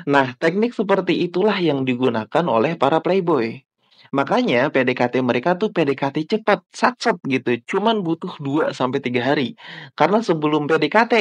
Nah, teknik seperti itulah yang digunakan oleh para playboy. Makanya PDKT mereka tuh PDKT cepat, satset gitu, cuman butuh 2 sampai 3 hari. Karena sebelum PDKT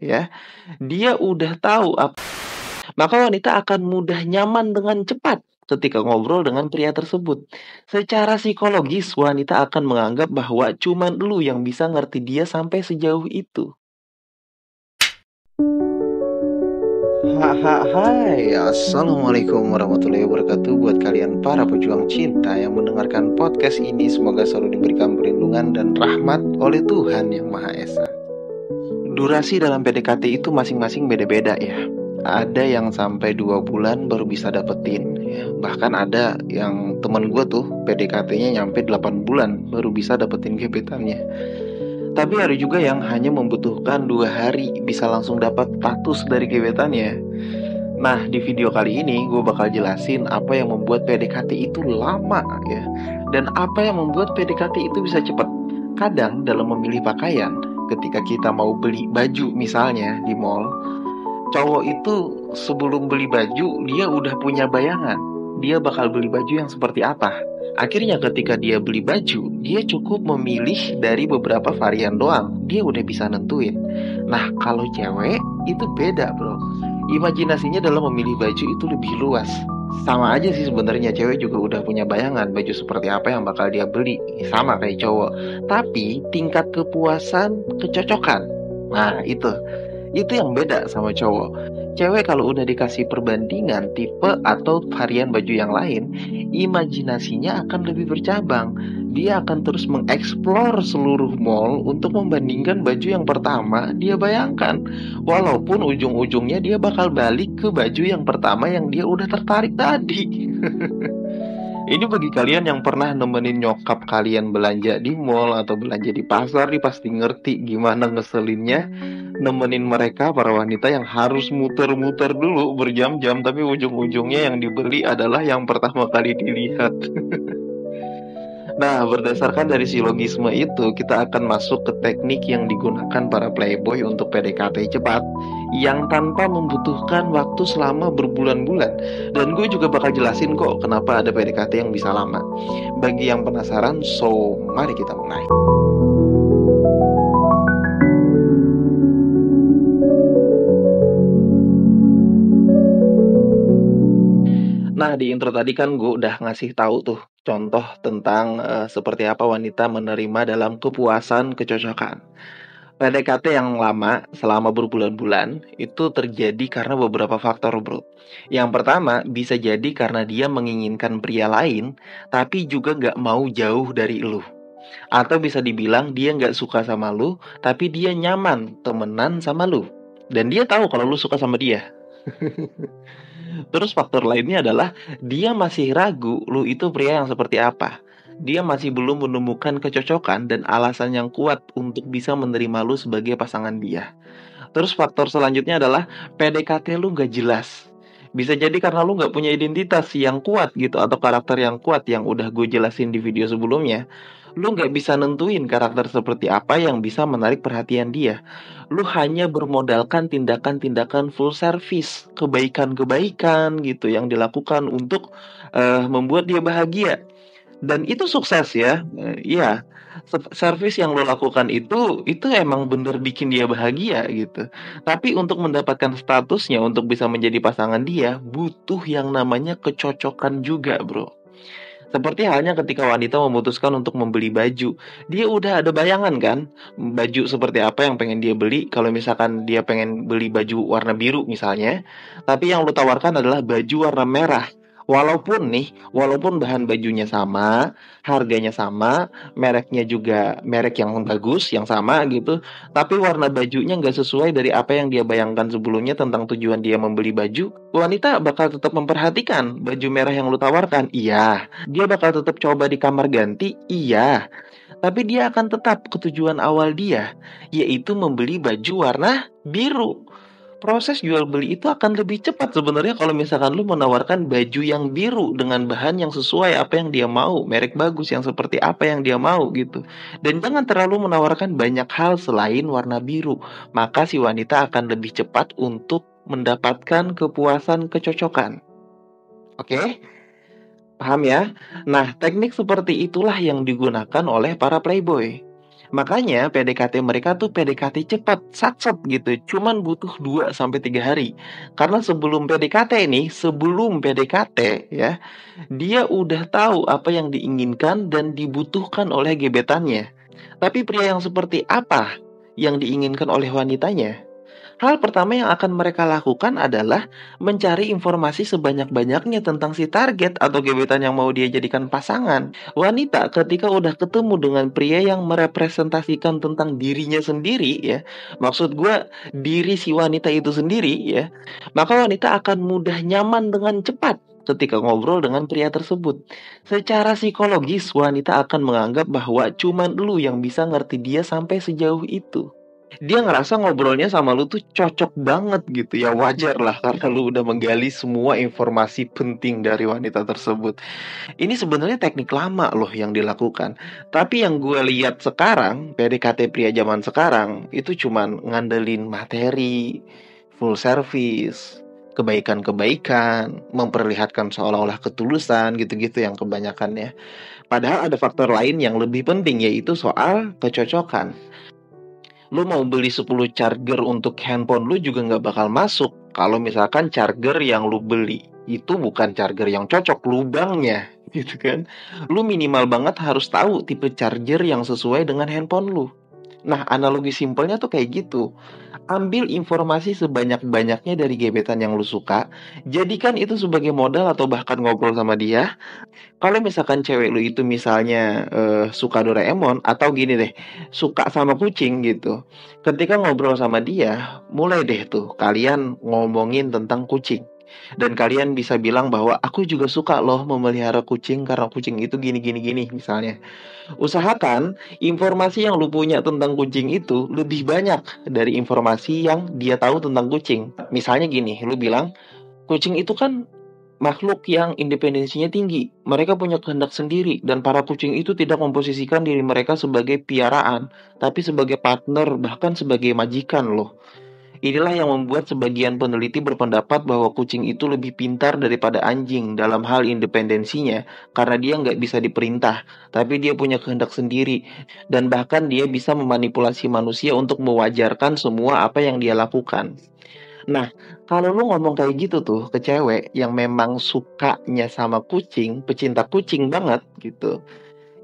ya, dia udah tahu maka wanita akan mudah nyaman dengan cepat ketika ngobrol dengan pria tersebut. Secara psikologis, wanita akan menganggap bahwa cuman lu yang bisa ngerti dia sampai sejauh itu. Hai, assalamualaikum warahmatullahi wabarakatuh. Buat kalian para pejuang cinta yang mendengarkan podcast ini, semoga selalu diberikan perlindungan dan rahmat oleh Tuhan Yang Maha Esa. Durasi dalam PDKT itu masing-masing beda-beda ya. Ada yang sampai 2 bulan baru bisa dapetin ya. Bahkan ada yang temen gue tuh PDKT-nya nyampe 8 bulan baru bisa dapetin gebetannya. Tapi ada juga yang hanya membutuhkan 2 hari bisa langsung dapat status dari gebetannya. Nah, di video kali ini gue bakal jelasin apa yang membuat PDKT itu lama ya. Dan apa yang membuat PDKT itu bisa cepat. Kadang dalam memilih pakaian, ketika kita mau beli baju misalnya di mall, cowok itu sebelum beli baju dia udah punya bayangan. Dia bakal beli baju yang seperti apa. Akhirnya ketika dia beli baju, dia cukup memilih dari beberapa varian doang. Dia udah bisa nentuin. Nah, kalau cewek itu beda, bro. Imajinasinya dalam memilih baju itu lebih luas. Sama aja sih sebenarnya, cewek juga udah punya bayangan baju seperti apa yang bakal dia beli. Sama kayak cowok. Tapi tingkat kepuasan, kecocokan. Nah, itu yang beda sama cowok. Cewek kalau udah dikasih perbandingan tipe atau varian baju yang lain, imajinasinya akan lebih bercabang. Dia akan terus mengeksplor seluruh mall untuk membandingkan baju yang pertama dia bayangkan. Walaupun ujung-ujungnya dia bakal balik ke baju yang pertama yang dia udah tertarik tadi. Ini bagi kalian yang pernah nemenin nyokap kalian belanja di mall atau belanja di pasar, nih pasti ngerti gimana ngeselinnya nemenin mereka para wanita yang harus muter-muter dulu berjam-jam, tapi ujung-ujungnya yang dibeli adalah yang pertama kali dilihat. Nah, berdasarkan dari silogisme itu, kita akan masuk ke teknik yang digunakan para playboy untuk PDKT cepat, yang tanpa membutuhkan waktu selama berbulan-bulan. Dan gue juga bakal jelasin kok kenapa ada PDKT yang bisa lama. Bagi yang penasaran, so mari kita mulai. Nah, di intro tadi kan gue udah ngasih tahu tuh contoh tentang seperti apa wanita menerima dalam kepuasan kecocokan. PDKT yang lama selama berbulan-bulan itu terjadi karena beberapa faktor, bro. Yang pertama bisa jadi karena dia menginginkan pria lain, tapi juga nggak mau jauh dari lu. Atau bisa dibilang dia nggak suka sama lu, tapi dia nyaman temenan sama lu. Dan dia tahu kalau lu suka sama dia. Terus faktor lainnya adalah dia masih ragu lu itu pria yang seperti apa. Dia masih belum menemukan kecocokan dan alasan yang kuat untuk bisa menerima lu sebagai pasangan dia. Terus faktor selanjutnya adalah PDKT lu gak jelas. Bisa jadi karena lu gak punya identitas yang kuat gitu, atau karakter yang kuat yang udah gue jelasin di video sebelumnya. Lu gak bisa nentuin karakter seperti apa yang bisa menarik perhatian dia. Lu hanya bermodalkan tindakan-tindakan full service, kebaikan-kebaikan gitu yang dilakukan untuk membuat dia bahagia. Dan itu sukses ya. Iya, service yang lo lakukan itu emang bener bikin dia bahagia gitu. Tapi untuk mendapatkan statusnya, untuk bisa menjadi pasangan dia, butuh yang namanya kecocokan juga, bro. Seperti halnya ketika wanita memutuskan untuk membeli baju, dia udah ada bayangan kan, baju seperti apa yang pengen dia beli. Kalau misalkan dia pengen beli baju warna biru misalnya, tapi yang lo tawarkan adalah baju warna merah. Walaupun bahan bajunya sama, harganya sama, mereknya juga merek yang bagus, yang sama gitu, tapi warna bajunya nggak sesuai dari apa yang dia bayangkan sebelumnya tentang tujuan dia membeli baju, wanita bakal tetap memperhatikan baju merah yang lu tawarkan. Iya, dia bakal tetap coba di kamar ganti, iya. Tapi dia akan tetap ke tujuan awal dia, yaitu membeli baju warna biru. Proses jual beli itu akan lebih cepat sebenarnya kalau misalkan lu menawarkan baju yang biru dengan bahan yang sesuai apa yang dia mau, merek bagus yang seperti apa yang dia mau gitu. Dan jangan terlalu menawarkan banyak hal selain warna biru, maka si wanita akan lebih cepat untuk mendapatkan kepuasan kecocokan. Oke? Paham ya? Nah, teknik seperti itulah yang digunakan oleh para playboy. Makanya PDKT mereka tuh PDKT cepat, satset gitu. Cuman butuh 2 sampai 3 hari. Karena sebelum PDKT ya, dia udah tahu apa yang diinginkan dan dibutuhkan oleh gebetannya. Tapi pria yang seperti apa yang diinginkan oleh wanitanya? Hal pertama yang akan mereka lakukan adalah mencari informasi sebanyak-banyaknya tentang si target atau gebetan yang mau dia jadikan pasangan. Wanita ketika udah ketemu dengan pria yang merepresentasikan tentang dirinya sendiri ya, maksud gue diri si wanita itu sendiri ya, maka wanita akan mudah nyaman dengan cepat ketika ngobrol dengan pria tersebut. Secara psikologis, wanita akan menganggap bahwa cuman lu yang bisa ngerti dia sampai sejauh itu. Dia ngerasa ngobrolnya sama lu tuh cocok banget gitu ya, wajar lah karena lu udah menggali semua informasi penting dari wanita tersebut. Ini sebenarnya teknik lama loh yang dilakukan. Tapi yang gue lihat sekarang, PDKT pria zaman sekarang itu cuman ngandelin materi, full service, kebaikan-kebaikan, memperlihatkan seolah-olah ketulusan gitu-gitu yang kebanyakannya. Padahal ada faktor lain yang lebih penting, yaitu soal kecocokan. Lu mau beli 10 charger untuk handphone lu juga nggak bakal masuk kalau misalkan charger yang lu beli itu bukan charger yang cocok lubangnya gitu kan. Lu minimal banget harus tahu tipe charger yang sesuai dengan handphone lu. Nah, analogi simpelnya tuh kayak gitu. Ambil informasi sebanyak-banyaknya dari gebetan yang lu suka, jadikan itu sebagai modal atau bahkan ngobrol sama dia. Kalau misalkan cewek lu itu misalnya, suka Doraemon atau gini deh, suka sama kucing gitu. Ketika ngobrol sama dia, mulai deh tuh kalian ngomongin tentang kucing. Dan kalian bisa bilang bahwa, "Aku juga suka loh memelihara kucing karena kucing itu gini gini gini," misalnya. Usahakan informasi yang lu punya tentang kucing itu lebih banyak dari informasi yang dia tahu tentang kucing. Misalnya gini, lu bilang, "Kucing itu kan makhluk yang independensinya tinggi. Mereka punya kehendak sendiri dan para kucing itu tidak memposisikan diri mereka sebagai piaraan, tapi sebagai partner, bahkan sebagai majikan loh. Inilah yang membuat sebagian peneliti berpendapat bahwa kucing itu lebih pintar daripada anjing dalam hal independensinya, karena dia nggak bisa diperintah, tapi dia punya kehendak sendiri, dan bahkan dia bisa memanipulasi manusia untuk mewajarkan semua apa yang dia lakukan." Nah, kalau lu ngomong kayak gitu tuh ke cewek yang memang sukanya sama kucing, pecinta kucing banget gitu,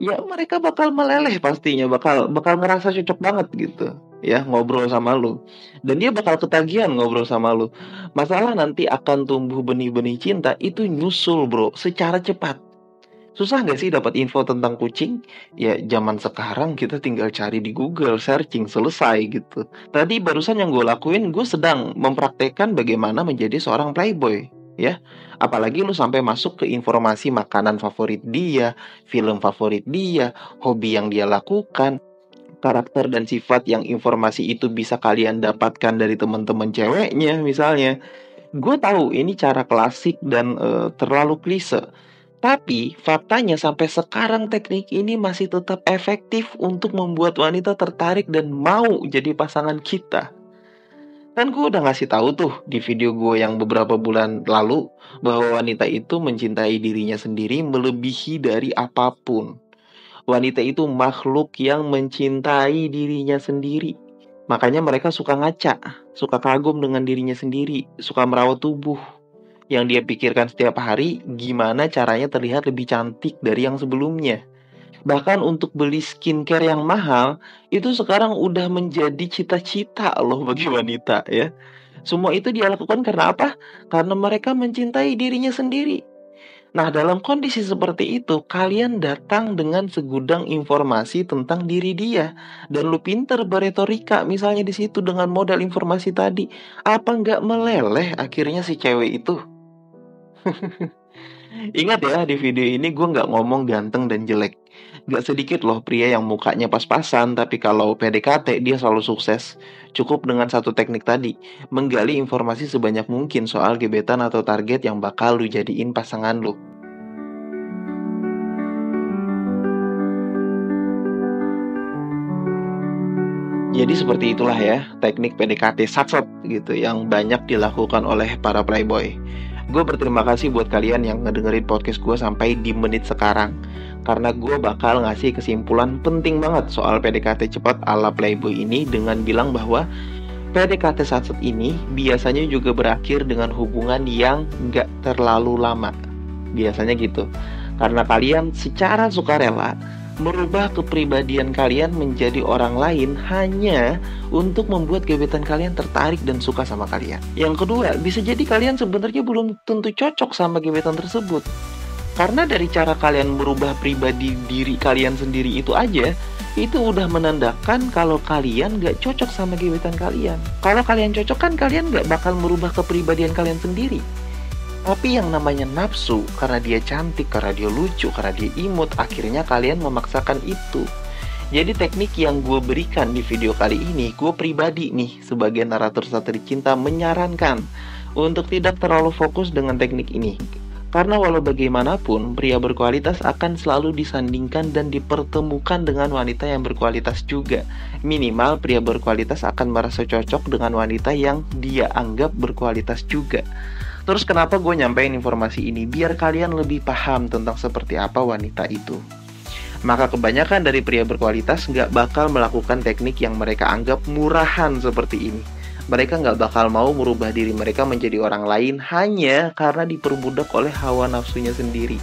ya mereka bakal meleleh pastinya, bakal bakal ngerasa cocok banget gitu, ya ngobrol sama lu. Dan dia bakal ketagihan ngobrol sama lu. Masalah nanti akan tumbuh benih-benih cinta itu nyusul bro, secara cepat. Susah nggak sih dapat info tentang kucing? Ya zaman sekarang kita tinggal cari di Google, searching, selesai gitu. Tadi barusan yang gue lakuin, gue sedang mempraktekkan bagaimana menjadi seorang playboy, ya. Apalagi lu sampai masuk ke informasi makanan favorit dia, film favorit dia, hobi yang dia lakukan, karakter dan sifat yang informasi itu bisa kalian dapatkan dari teman-teman ceweknya misalnya. Gue tahu ini cara klasik dan terlalu klise. Tapi faktanya sampai sekarang teknik ini masih tetap efektif untuk membuat wanita tertarik dan mau jadi pasangan kita. Kan gue udah ngasih tahu tuh di video gue yang beberapa bulan lalu bahwa wanita itu mencintai dirinya sendiri melebihi dari apapun. Wanita itu makhluk yang mencintai dirinya sendiri. Makanya mereka suka ngaca, suka kagum dengan dirinya sendiri, suka merawat tubuh. Yang dia pikirkan setiap hari, gimana caranya terlihat lebih cantik dari yang sebelumnya. Bahkan untuk beli skincare yang mahal, itu sekarang udah menjadi cita-cita loh bagi wanita ya. Semua itu dia lakukan karena apa? Karena mereka mencintai dirinya sendiri. Nah, dalam kondisi seperti itu, kalian datang dengan segudang informasi tentang diri dia. Dan lu pinter beretorika, misalnya di situ dengan modal informasi tadi. Apa nggak meleleh akhirnya si cewek itu? Ingat ya, di video ini gue nggak ngomong ganteng dan jelek. Nggak sedikit loh pria yang mukanya pas-pasan, tapi kalau PDKT dia selalu sukses. Cukup dengan satu teknik tadi, menggali informasi sebanyak mungkin soal gebetan atau target yang bakal lu jadiin pasangan lu. Jadi seperti itulah ya teknik PDKT satset gitu yang banyak dilakukan oleh para playboy. Gue berterima kasih buat kalian yang ngedengerin podcast gue sampai di menit sekarang. Karena gue bakal ngasih kesimpulan penting banget soal PDKT cepat ala playboy ini dengan bilang bahwa PDKT satset ini biasanya juga berakhir dengan hubungan yang nggak terlalu lama. Biasanya gitu. Karena kalian secara sukarela merubah kepribadian kalian menjadi orang lain hanya untuk membuat gebetan kalian tertarik dan suka sama kalian. Yang kedua, bisa jadi kalian sebenarnya belum tentu cocok sama gebetan tersebut. Karena dari cara kalian merubah pribadi diri kalian sendiri itu aja, itu udah menandakan kalau kalian gak cocok sama gebetan kalian. Kalau kalian cocok kan kalian gak bakal merubah kepribadian kalian sendiri. Tapi yang namanya nafsu, karena dia cantik, karena dia lucu, karena dia imut, akhirnya kalian memaksakan itu. Jadi teknik yang gue berikan di video kali ini, gue pribadi nih sebagai narator Satria Cinta menyarankan untuk tidak terlalu fokus dengan teknik ini. Karena walau bagaimanapun, pria berkualitas akan selalu disandingkan dan dipertemukan dengan wanita yang berkualitas juga. Minimal pria berkualitas akan merasa cocok dengan wanita yang dia anggap berkualitas juga. Terus kenapa gue nyampein informasi ini? Biar kalian lebih paham tentang seperti apa wanita itu. Maka kebanyakan dari pria berkualitas nggak bakal melakukan teknik yang mereka anggap murahan seperti ini. Mereka nggak bakal mau merubah diri mereka menjadi orang lain hanya karena diperbudak oleh hawa nafsunya sendiri.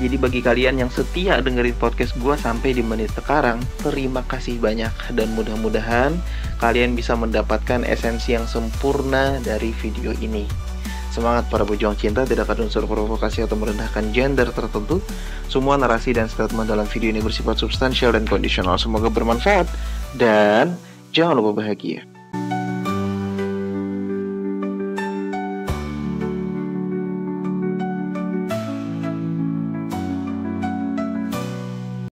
Jadi bagi kalian yang setia dengerin podcast gue sampai di menit sekarang, terima kasih banyak. Dan mudah-mudahan kalian bisa mendapatkan esensi yang sempurna dari video ini. Semangat para pejuang cinta, tidak ada unsur provokasi atau merendahkan gender tertentu. Semua narasi dan statement dalam video ini bersifat substansial dan kondisional. Semoga bermanfaat dan jangan lupa bahagia.